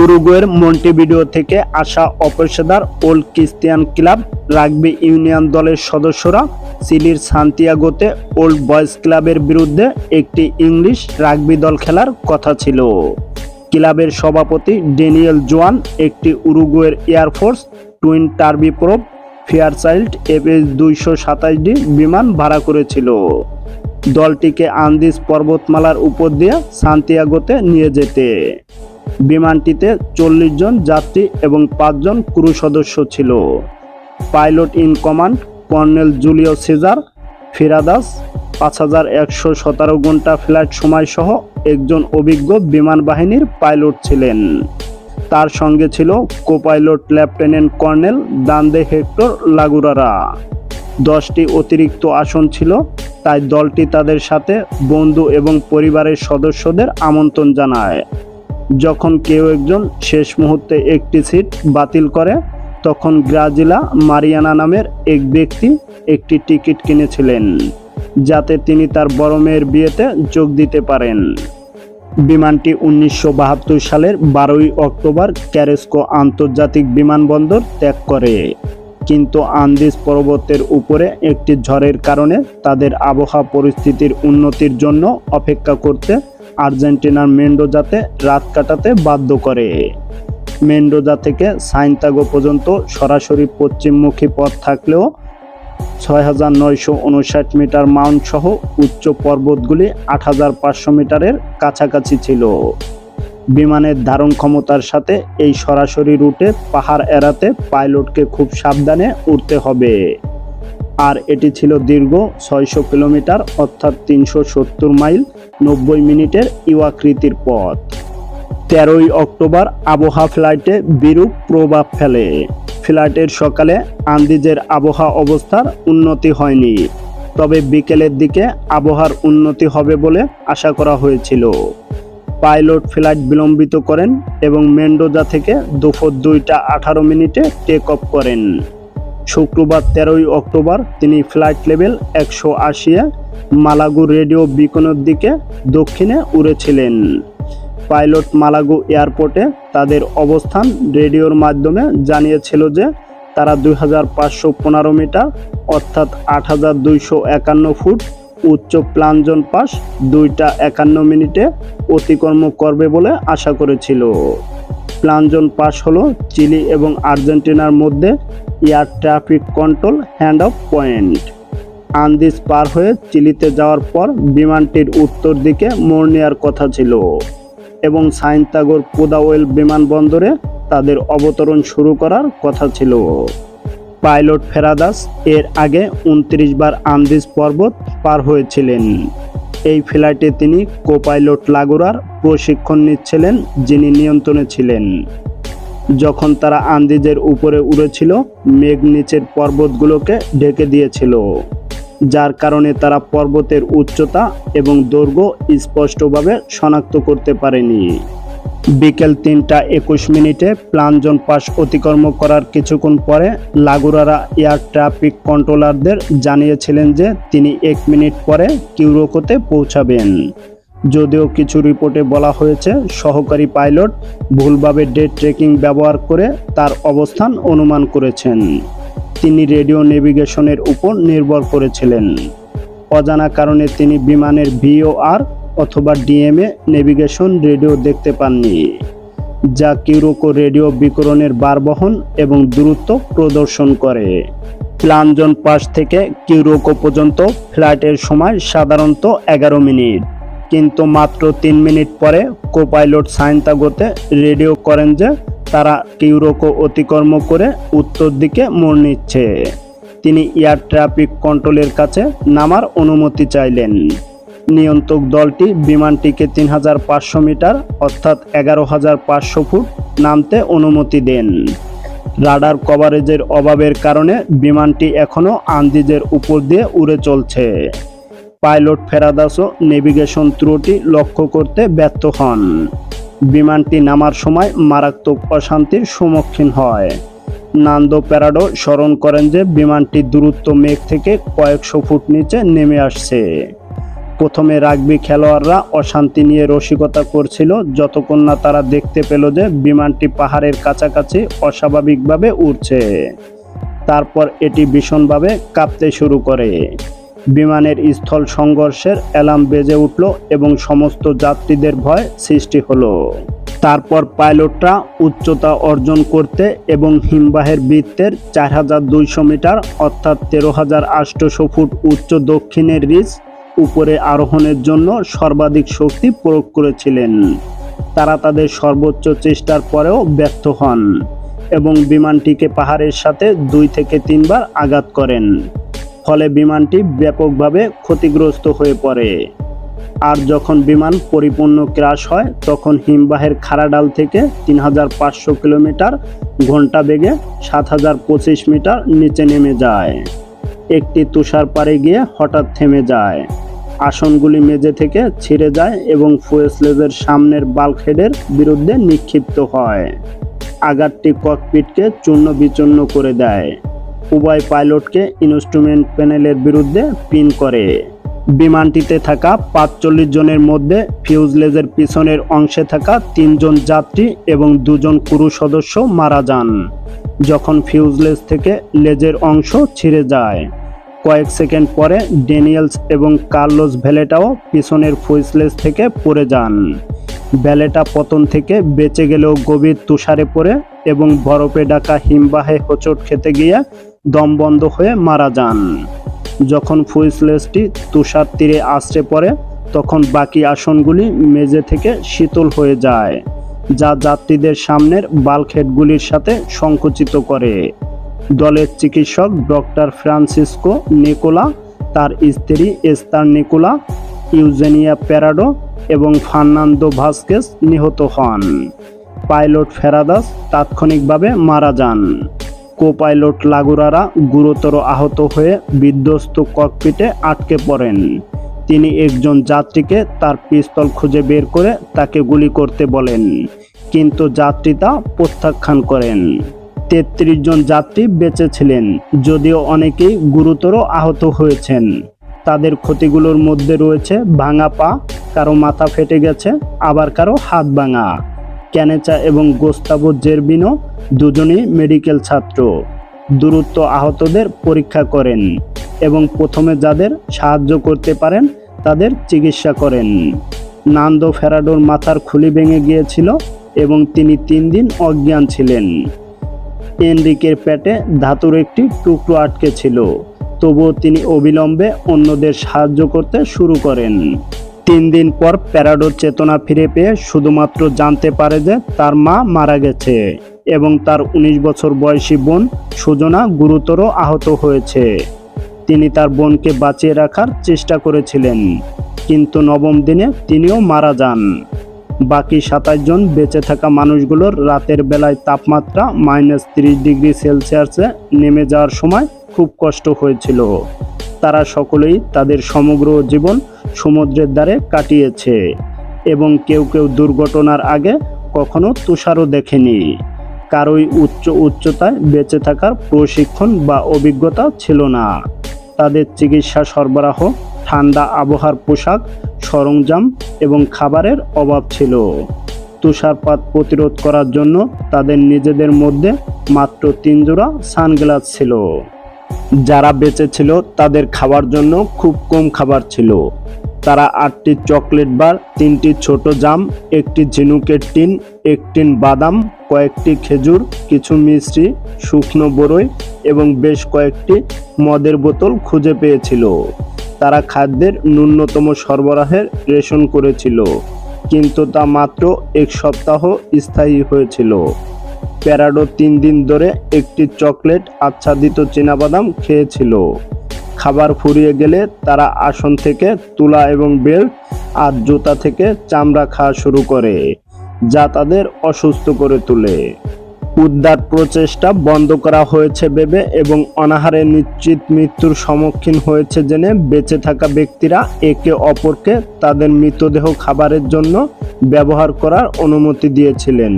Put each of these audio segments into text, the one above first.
উরুগুয়ের মন্টেভিডিও থেকে আসা অপেশাদার old Christian club rugby union দলের সদস্যরা চিলির সান্তিয়াগোতে ওল্ড বয়েজ ক্লাবের বিরুদ্ধে একটি ইংলিশ রাগবি দল খেলার কথা ছিল। ক্লাবের সভাপতি ড্যানিয়েল জোয়ান একটি উরুগুয়ের air force twin turboprop Fairchild FH-227D বিমান ভাড়া করেছিল দলটিকে আন্দিজ পর্বতমালার উপর দিয়ে সান্তিয়াগোতে নিয়ে যেতে। বিমানটিতে 40 জন যাত্রী এবং 5 জন ক্রু সদস্য ছিল। Pilot in command colonel Julio Cesar Ferradas 5117 ঘন্টা ফ্লাইট সময় সহ একজন অভিজ্ঞ বিমান বাহিনীর পাইলট ছিলেন। তার সঙ্গে ছিল কোপাইলট লেফটেন্যান্ট কর্নেল দান্দে হেক্টর লাগুরারা। 10টি অতিরিক্ত আসন ছিল, তাই দলটি তাদের সাথে বন্ধু এবং পরিবারের সদস্যদের আমন্ত্রণ জানায়। যখন কেউ একজন শেষ মুহূর্তে একটি সিট বাতিল করে, তখন গ্রাজিলা মারিয়ানা নামের এক ব্যক্তি একটি টিকিট কিনেছিলেন যাতে তিনি তার বড় মেয়ের বিয়েতে যোগ দিতে পারেন। বিমানটি 1972 সালের 12 অক্টোবর ক্যারেস্কো আন্তর্জাতিক বিমানবন্দর ত্যাগ করে, কিন্তু আন্দিজ পর্বতের উপরে একটি ঝড়ের কারণে তাদের আবহাওয়া পরিস্থিতির উন্নতির জন্য অপেক্ষা করতে আর্জেন্টিনার মেন্ডোজাতে রাত কাটাতে বাধ্য করে। মেন্ডোজা থেকে সান্তিয়াগো পর্যন্ত সরাসরি পশ্চিমমুখী পথ থাকলেও 6959 মিটার মাউন্ট সহ উচ্চ পর্বতগুলি 8500 মিটারের কাছাকাছি ছিল। বিমানের ধারণ ক্ষমতার সাথে এই সরাসরি রুটে পাহাড় এড়াতে পাইলটকে খুব সাবধানে উঠতে হবে, আর এটি ছিল দীর্ঘ 600 কিলোমিটার অর্থাৎ 370 মাইল 90 মিনিটের ইউআকৃতির পথ। 13 অক্টোবর আবহাওয়া ফ্লাইটে বিরূপ প্রভাব ফেলে। ফ্লাইটের সকালে আন্দিজের আবহাওয়া অবস্থার উন্নতি হয়নি, তবে বিকেলের দিকে আবহাওয়ার উন্নতি হবে বলে আশা করা হয়েছিল। পাইলট ফ্লাইট বিলম্বিত করেন এবং মেন্ডোজা থেকে দুপুর 2টা 18 মিনিটে টেক অফ করেন। শুক্রবার 13 অক্টোবর তিনি ফ্লাইট লেভেল 180-এ মালাগু রেডিও বিকনের দিকে দক্ষিণে উড়েছিলেন। পাইলট মালাগু এয়ারপোর্টে তাদের অবস্থান রেডিওর মাধ্যমে জানিয়েছিল যে তারা 2515 মিটার অর্থাৎ 8251 ফুট উচ্চ প্লানজন পাস 2টা 51 মিনিটে অতিক্রম করবে বলে আশা করেছিল। প্লানজন পাস হলো চিলি এবং আর্জেন্টিনার মধ্যে air traffic control hand off point. Andes পার হয়ে চিলিতে যাওয়ার পর বিমানটির উত্তর দিকে মোড় নেওয়ার কথা ছিল এবং সান্তিয়াগোর পুদাওয়েল বিমানবন্দরে তাদের অবতরণ শুরু করার কথা ছিল। পাইলট ফেরাদাস এর আগে 29 বার আন্দিজ পর্বত পার হয়েছিলেন। এই ফ্লাইটে তিনি কোপাইলট লাগুরার প্রশিক্ষণ নিচ্ছিলেন, যিনি নিয়ন্ত্রণে ছিলেন। যখন তারা আন্দিজের উপরে উড়েছিল, মেঘ নিচের পর্বতগুলোকে ঢেকে দিয়েছিল, যার কারণে তারা পর্বতের উচ্চতা এবং দৈর্ঘ্য স্পষ্টভাবে শনাক্ত করতে পারেনি। বিকেল 3টা 21 মিনিটে প্লানজন পাস অতিক্রম করার কিছুক্ষণ পরে লাগুরারা এয়ার ট্রাফিক কন্ট্রোলারদের জানিয়েছিলেন যে তিনি 1 মিনিট পরে কিউরোকোতে পৌঁছাবেন। যদিও কিছু রিপোর্টে বলা হয়েছে সহকারী পাইলট ভুলভাবে ডেট ট্রেকিং ব্যবহার করে তার অবস্থান অনুমান করেছেন। তিনি রেডিও নেভিগেশনের উপর নির্ভর করেছিলেন। অজানা কারণে তিনি বিমানের VOR অথবা DMA নেভিগেশন রেডিও দেখতে পাননি, যা কিউরোকো রেডিও বিকিরণের বারবহন এবং দূরত্ব প্রদর্শন করে। প্লানজন পাস থেকে কিউরোকো পর্যন্ত ফ্লাইটের সময় সাধারণত 11 মিনিট, কিন্তু মাত্র 3 মিনিট পরে কোপাইলট সান্তিয়াগোতে রেডিও করেন যে তারা কিউরোকো অতিক্রম করে উত্তর দিকে মোড় নিচ্ছে। তিনি এয়ার ট্রাফিক কন্ট্রোলের কাছে নামার অনুমতি চাইলেন। নিয়ন্ত্রক দলটি বিমানটিকে 3500 মিটার অর্থাৎ 11500 ফুট নামতে অনুমতি দেন। রাডার কভারেজের অভাবের কারণে বিমানটি এখনও আন্দিজের উপর দিয়ে উড়ে চলছে। পাইলট ফেরাদাসও নেভিগেশন ত্রুটি লক্ষ্য করতে ব্যর্থ হন। বিমানটি নামার সময় মারাত্মক অশান্তির সম্মুখীন হয়। নান্দো প্যারাডো স্মরণ করেন যে বিমানটি দূরত্ব মেঘ থেকে কয়েকশো ফুট নিচে নেমে আসছে। প্রথমে রাগবি খেলোয়াড়রা অশান্তি নিয়ে রসিকতা করছিল যতক্ষণ না তারা দেখতে পেল যে বিমানটি পাহাড়ের কাছাকাছি অস্বাভাবিকভাবে উড়ছে। তারপর এটি ভীষণভাবে কাঁপতে শুরু করে। বিমানের স্থল সংঘর্ষের অ্যালার্ম বেজে উঠল এবং সমস্ত যাত্রীদের ভয় সৃষ্টি হলো। তারপর পাইলটরা উচ্চতা অর্জন করতে এবং হিমবাহের বৃত্তের 4200 মিটার অর্থাৎ 13,800 ফুট উচ্চ দক্ষিণের রিজ উপরে আরোহণের জন্য সর্বাধিক শক্তি প্রয়োগ করেছিলেন। তারা তাদের সর্বোচ্চ চেষ্টার পরেও ব্যর্থ হন এবং বিমানটিকে পাহাড়ের সাথে 2 থেকে 3 বার আঘাত করেন। ফলে বিমানটি ব্যাপকভাবে ক্ষতিগ্রস্ত হয়ে পড়ে। আর যখন বিমান পরিপূর্ণ ক্র্যাশ হয় তখন হিমবাহের খাড়া ঢাল থেকে 3500 কিলোমিটার ঘন্টা বেগে 7025 মিটার নিচে নেমে যায়। একটি তুষারপাড়ে গিয়ে হঠাৎ থেমে যায়। আসনগুলি মেঝে থেকে ছিঁড়ে যায় এবং ফুয়েসলেজের সামনের বাল্কহেডের বিরুদ্ধে নিক্ষিপ্ত হয়। আঘাতটি ককপিটকে চূর্ণ বিচূর্ণ করে দেয়। উভয় পাইলটকে ইনস্ট্রুমেন্ট প্যানেলের বিরুদ্ধে পিন করে। বিমানটিতে থাকা 45 জনের মধ্যে ফিউজলেজের পিছনের অংশে থাকা 3 জন যাত্রী এবং 2 জন ক্রু সদস্য মারা যান যখন ফিউজলেজ থেকে লেজের অংশ ছিঁড়ে যায়। কয়েক সেকেন্ড পরে ড্যানিয়েলস এবং কার্লোস ভ্যালেটাও পিছনের ফুয়েসলেজ থেকে পড়ে যান। ভ্যালেটা পতন থেকে বেঁচে গেলেও গভীর তুষারে পড়ে এবং বরফে ঢাকা হিমবাহে হোঁচট খেতে গিয়ে দম বন্ধ হয়ে মারা যান। যখন ফুয়েসলেজটি তুষার তীরে আছড়ে পড়ে তখন বাকি আসনগুলি মেঝে থেকে শীতল হয়ে যায়, যা যাত্রীদের সামনের বাল্কহেডগুলির সাথে সংকুচিত করে। দলের চিকিৎসক ডক্টর ফ্রান্সিসকো নিকোলা, তার স্ত্রী এস্তার নিকোলা, ইউজেনিয়া প্যারাডো এবং ফার্নান্দো ভাস্কেস নিহত হন। পাইলট ফেরাদাস তাৎক্ষণিকভাবে মারা যান। কো-পাইলট লাগুরারা গুরুতর আহত হয়ে বিধ্বস্ত ককপিটে আটকে পড়েন। তিনি একজন যাত্রীকে তার পিস্তল খুঁজে বের করে তাকে গুলি করতে বলেন, কিন্তু যাত্রী তা প্রত্যাখ্যান করেন। 33 জন যাত্রী বেঁচে ছিলেন, যদিও অনেকেই গুরুতর আহত হয়েছেন। তাদের ক্ষতিগুলোর মধ্যে রয়েছে ভাঙা পা, কারো মাথা ফেটে গেছে, আবার কারো হাত ভাঙা। ক্যানেচা এবং গোস্তাভো জেরবিনো দুজনেই মেডিকেল ছাত্র। দ্রুত আহতদের পরীক্ষা করেন এবং প্রথমে যাদের সাহায্য করতে পারেন তাদের চিকিৎসা করেন। নান্দো ফেরাডোর মাথার খুলি ভেঙে গিয়েছিল এবং তিনি 3 দিন অজ্ঞান ছিলেন। এনরিকের পেটে ধাতুর একটি টুকরো আটকে ছিল, তবুও তিনি অবিলম্বে অন্যদের সাহায্য করতে শুরু করেন। 3 দিন পর প্যারাডো চেতনা ফিরে পেয়ে শুধুমাত্র জানতে পারে যে তার মা মারা গেছে এবং তার 19 বছর বয়সী বোন সুজনা গুরুতর আহত হয়েছে। তিনি তার বোনকে বাঁচিয়ে রাখার চেষ্টা করেছিলেন, কিন্তু 9ম দিনে তিনিও মারা যান। বাকি 27 জন বেঁচে থাকা মানুষগুলোর রাতের বেলায় তাপমাত্রা -30 ডিগ্রি সেলসিয়াসে নেমে যাওয়ার সময় খুব কষ্ট হয়েছিল। তারা সকলেই তাদের সমগ্র জীবন সমুদ্রের ধারে কাটিয়েছে এবং কেউ কেউ দুর্ঘটনার আগে কখনো তুষারও দেখেনি। কারোই উচ্চতায় বেঁচে থাকার প্রশিক্ষণ বা অভিজ্ঞতা ছিল না। তাদের চিকিৎসা সরবরাহ, ঠান্ডা আবহাওয়ার পোশাক, সরঞ্জাম এবং খাবারের অভাব ছিল। তুষারপাত প্রতিরোধ করার জন্য তাদের নিজেদের মধ্যে মাত্র 3 জোড়া সানগ্লাস ছিল। যারা বেঁচে ছিল তাদের খাওয়ার জন্য খুব কম খাবার ছিল। তারা 8টি চকলেট বার, 3টি ছোট জাম, একটি ঝিনুকের টিন, 1 টিন বাদাম, কয়েকটি খেজুর, কিছু মিষ্টি, শুকনো বরই এবং বেশ কয়েকটি মদের বোতল খুঁজে পেয়েছিল। তারা খাদ্যের ন্যূনতম সরবরাহের রেশন করেছিল, কিন্তু তা মাত্র 1 সপ্তাহ স্থায়ী হয়েছিল। প্যারাডো 3 দিন ধরে একটি চকলেট আচ্ছাদিত চীনাবাদাম খেয়েছিল। খাবার ফুরিয়ে গেলে তারা আসন থেকে তুলা এবং বেল্ট আর জুতা থেকে চামড়া খাওয়া শুরু করে, যা তাদের অসুস্থ করে তোলে। উদ্ধার প্রচেষ্টা বন্ধ করা হয়েছে ভেবে এবং অনাহারে নিশ্চিত মৃত্যুর সম্মুখীন হয়েছে জেনে বেঁচে থাকা ব্যক্তিরা একে অপরকে তাদের মৃতদেহ খাবারের জন্য ব্যবহার করার অনুমতি দিয়েছিলেন।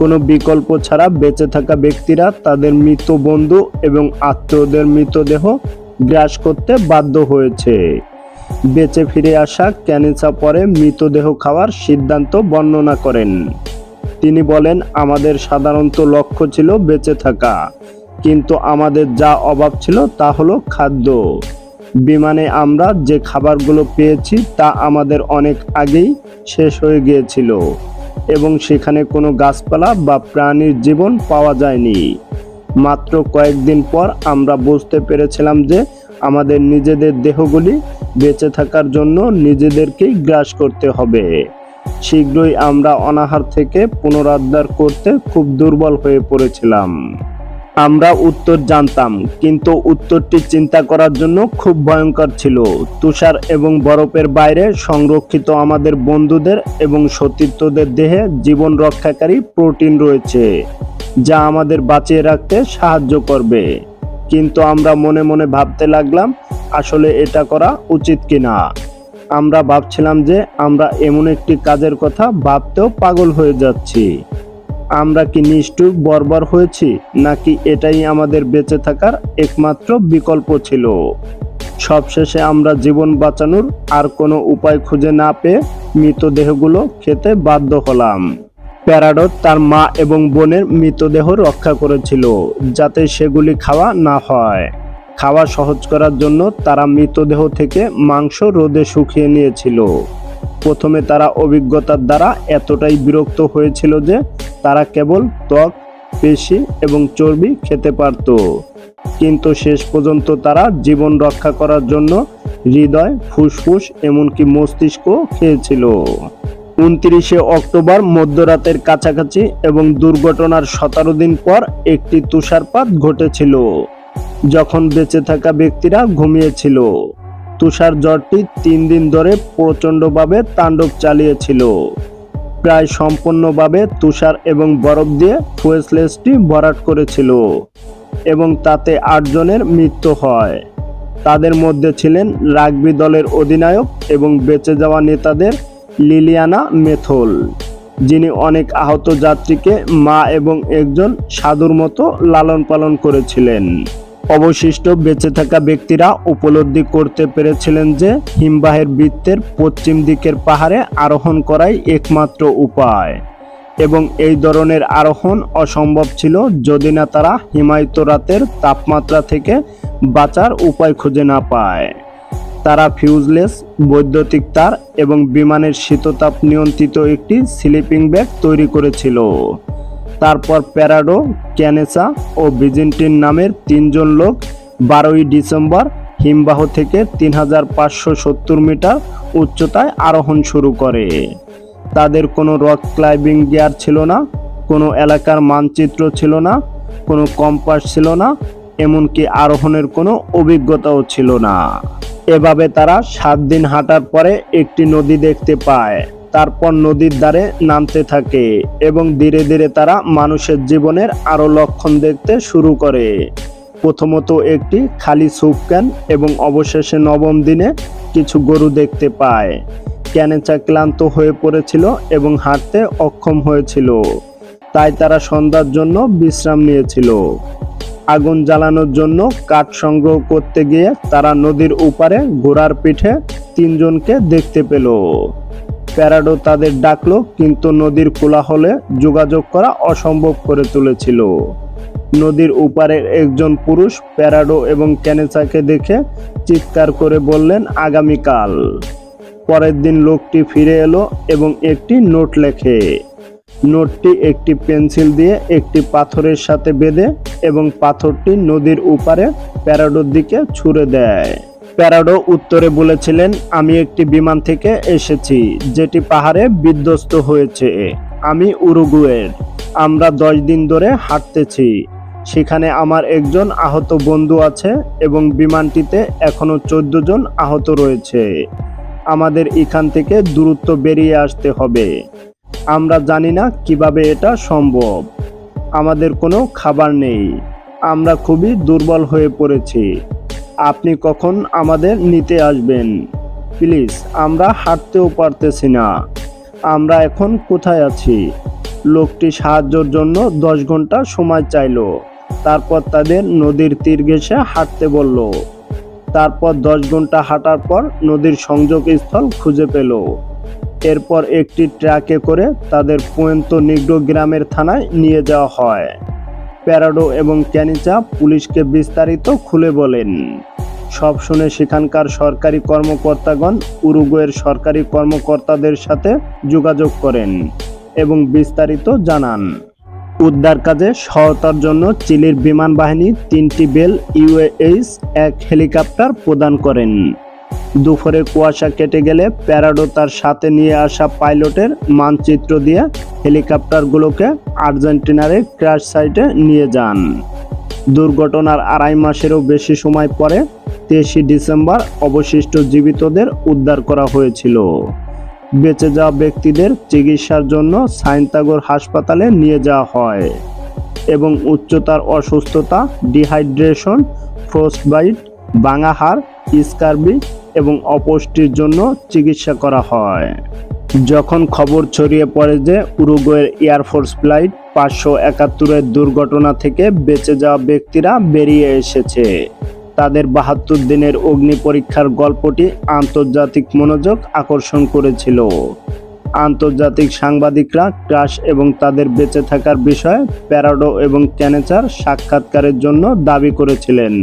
কোনো বিকল্প ছাড়া বেঁচে থাকা ব্যক্তিরা তাদের মৃত বন্ধু এবং আত্মীয়দের মৃতদেহ গ্রাস করতে বাধ্য হয়েছে। বেঁচে ফিরে আসা ক্যানেসা পরে মৃতদেহ খাওয়ার সিদ্ধান্ত বর্ণনা করেন। তিনি বলেন, আমাদের সাধারণত লক্ষ্য ছিল বেঁচে থাকা, কিন্তু আমাদের যা অভাব ছিল তা হলো খাদ্য। বিমানে আমরা যে খাবারগুলো পেয়েছি তা আমাদের অনেক আগেই শেষ হয়ে গিয়েছিল এবং সেখানে কোনো গাছপালা বা প্রাণীর জীবন পাওয়া যায়নি। মাত্র কয়েকদিন পর আমরা বুঝতে পেরেছিলাম যে আমাদের নিজেদের দেহগুলি বেঁচে থাকার জন্য নিজেদেরকেই গ্রাস করতে হবে। শীঘ্রই আমরা অনাহার থেকে পুনরুদ্ধার করতে খুব দুর্বল হয়ে পড়েছিলাম। আমরা উত্তর জানতাম, কিন্তু উত্তরটি চিন্তা করার জন্য খুব ভয়ঙ্কর ছিল। তুষার এবং বরফের বাইরে সংরক্ষিত আমাদের বন্ধুদের এবং সতীর্থদের দেহে জীবন রক্ষাকারী প্রোটিন রয়েছে, যা আমাদের বাঁচিয়ে রাখতে সাহায্য করবে। কিন্তু আমরা মনে মনে ভাবতে লাগলাম, আসলে এটা করা উচিত কিনা। আমরা ভাবছিলাম যে আমরা এমন একটি কাজের কথা ভাবতেও পাগল হয়ে যাচ্ছি। আমরা কি নিষ্ঠুর বর্বর হয়েছি, নাকি এটাই আমাদের বেঁচে থাকার একমাত্র বিকল্প ছিল? সবশেষে আমরা জীবন বাঁচানোর আর কোনো উপায় খুঁজে না পেয়ে মৃতদেহগুলো খেতে বাধ্য হলাম। প্যারাডো তার মা এবং বোনের মৃতদেহ রক্ষা করেছিল, যাতে সেগুলি খাওয়া না হয়। খাওয়া সহজ করার জন্য তারা মৃতদেহ থেকে মাংস রোদে শুকিয়ে নিয়েছিল। প্রথমে তারা অভিজ্ঞতার দ্বারা এতটাই বিরক্ত হয়েছিল যে তারা কেবল ত্বক, পেশি এবং চর্বি খেতে পারত, কিন্তু শেষ পর্যন্ত তারা জীবন রক্ষা করার জন্য হৃদয়, ফুসফুস এমনকি মস্তিষ্ক খেয়েছিল। 29শে অক্টোবর মধ্যরাতের কাছাকাছি এবং দুর্ঘটনার 17 দিন পর একটি তুষারপাত ঘটেছিল, যখন বেঁচে থাকা ব্যক্তিরা ঘুমিয়েছিল। তুষার ঝড়টি 3 দিন ধরে প্রচণ্ডভাবে তাণ্ডব চালিয়েছিল। প্রায় সম্পূর্ণভাবে তুষার এবং বরফ দিয়ে ফুয়েসলেসটি ভরাট করেছিল এবং তাতে 8 জনের মৃত্যু হয়। তাদের মধ্যে ছিলেন রাগবি দলের অধিনায়ক এবং বেঁচে যাওয়া নেতাদের লিলিয়ানা মেথল, যিনি অনেক আহত যাত্রীকে মা এবং একজন সাধুর মতো লালন পালন করেছিলেন। অবশিষ্ট বেঁচে থাকা ব্যক্তিরা উপলব্ধি করতে পেরেছিলেন যে হিমবাহের বৃত্তের পশ্চিম দিকের পাহাড়ে আরোহণ করাই একমাত্র উপায়, এবং এই ধরনের আরোহণ অসম্ভব ছিল যদি না তারা হিমায়িত রাতের তাপমাত্রা থেকে বাঁচার উপায় খুঁজে না পায়। তারা ফিউজলেস, বৈদ্যুতিক তার এবং বিমানের শীততাপ নিয়ন্ত্রিত একটি স্লিপিং ব্যাগ তৈরি করেছিল। তারপর প্যারাডো, ক্যানেসা ও ভিজিন্টিন নামের 3 জন লোক 12ই ডিসেম্বর হিমবাহ থেকে 3570 মিটার উচ্চতায় আরোহণ শুরু করে। তাদের কোনো রক ক্লাইম্বিং গিয়ার ছিল না, কোনো এলাকার মানচিত্র ছিল না, কোনো কম্পাস ছিল না, এমনকি আরোহণের কোনো অভিজ্ঞতাও ছিল না। এভাবে তারা 7 দিন হাঁটার পরে একটি নদী দেখতে পায়। তারপর নদীর ধারে নামতে থাকে এবং ধীরে ধীরে তারা মানুষের জীবনের আরো লক্ষণ দেখতে শুরু করে। প্রথমত একটি খালি স্যুপ ক্যান এবং অবশেষে 9ম দিনে কিছু গরু দেখতে পায়। ক্যানেচা ক্লান্ত হয়ে পড়েছিল এবং হাঁটতে অক্ষম হয়েছিল, তাই তারা সন্ধ্যার জন্য বিশ্রাম নিয়েছিল। আগুন জ্বালানোর জন্য কাঠ সংগ্রহ করতে গিয়ে তারা নদীর উপারে ঘোড়ার পিঠে 3 জনকে দেখতে পেল। প্যারাডো তাদের ডাকলো, কিন্তু নদীর কোলাহলে যোগাযোগ করা অসম্ভব করে তুলেছিল। নদীর উপারের একজন পুরুষ প্যারাডো এবং ক্যানেচাকে দেখে চিৎকার করে বললেন, আগামীকাল। পরের দিন লোকটি ফিরে এলো এবং একটি নোট লেখে। নোটটি একটি পেন্সিল দিয়ে একটি পাথরের সাথে বেঁধে এবং পাথরটি নদীর উপারে প্যারাডোর দিকে ছুঁড়ে দেয়। প্যারাডো উত্তরে বলেছিলেন, আমি একটি বিমান থেকে এসেছি যেটি পাহাড়ে বিধ্বস্ত হয়েছে। আমি উরুগুয়ের। আমরা 10 দিন ধরে হাঁটতেছি। সেখানে আমার একজন আহত বন্ধু আছে এবং বিমানটিতে এখনো 14 জন আহত রয়েছে। আমাদের এখান থেকে দ্রুত বেরিয়ে আসতে হবে। আমরা জানি না কিভাবে এটা সম্ভব। আমাদের কোনো খাবার নেই। আমরা খুবই দুর্বল হয়ে পড়েছি। আপনি কখন আমাদের নিতে আসবেন? প্লিজ, আমরা হাঁটতেও পারতেছি না। আমরা এখন কোথায় আছি? লোকটি সাহায্যের জন্য 10 ঘন্টা সময় চাইল। তারপর তাদের নদীর তীর ঘেঁষে হাঁটতে বলল। তারপর 10 ঘন্টা হাঁটার পর নদীর সংযোগস্থল খুঁজে পেল। এরপর একটি ট্রাকে করে তাদের পুয়ের্তো নিগ্রো গ্রামের থানায় নিয়ে যাওয়া হয়। প্যারাডো এবং ক্যানিচা পুলিশকে বিস্তারিত খুলে বলেন। সব শুনে সেখানকার সরকারি কর্মকর্তাগণ উরুগুয়ের সরকারি কর্মকর্তাদের সাথে যোগাযোগ করেন এবং বিস্তারিত জানান। উদ্ধার কাজে সহায়তার জন্য চিলির বিমান বাহিনী 3টি বেল ইউএইচ 1 হেলিকপ্টার প্রদান করেন। দুপুরে কুয়াশা কেটে গেলে প্যারাডো তার সাথে নিয়ে আসা পাইলটের মানচিত্র দিয়ে হেলিকপ্টারগুলোকে আর্জেন্টিনার ক্র্যাশ সাইটে নিয়ে যান। দুর্ঘটনার 2.5 মাসেরও বেশি সময় পরে 23 ডিসেম্বর অবশিষ্ট জীবিতদের উদ্ধার করা হয়েছিল। বেঁচে যাওয়া ব্যক্তিদের চিকিৎসার জন্য সাইন্তাগর হাসপাতালে নিয়ে যাওয়া হয় এবং উচ্চতার অসুস্থতা, ডিহাইড্রেশন, ফ্রস্টবাইট, ভাঙা হাড়, স্কার্বি এবং অপুষ্টির জন্য চিকিৎসা করা হয়। যখন খবর ছড়িয়ে পড়ে যে উরুগুয়ের এয়ারফোর্স ফ্লাইট 571-এর দুর্ঘটনা থেকে বেঁচে যাওয়া ব্যক্তিরা বেরিয়ে এসেছে, তাদের 72 দিনের অগ্নি পরীক্ষার গল্পটি আন্তর্জাতিক মনোযোগ আকর্ষণ করেছিল। আন্তর্জাতিক সাংবাদিকরা ক্র্যাশ এবং তাদের বেঁচে থাকার বিষয়ে প্যারাডো এবং ক্যানেচার সাক্ষাৎকারের জন্য দাবি করেছিলেন।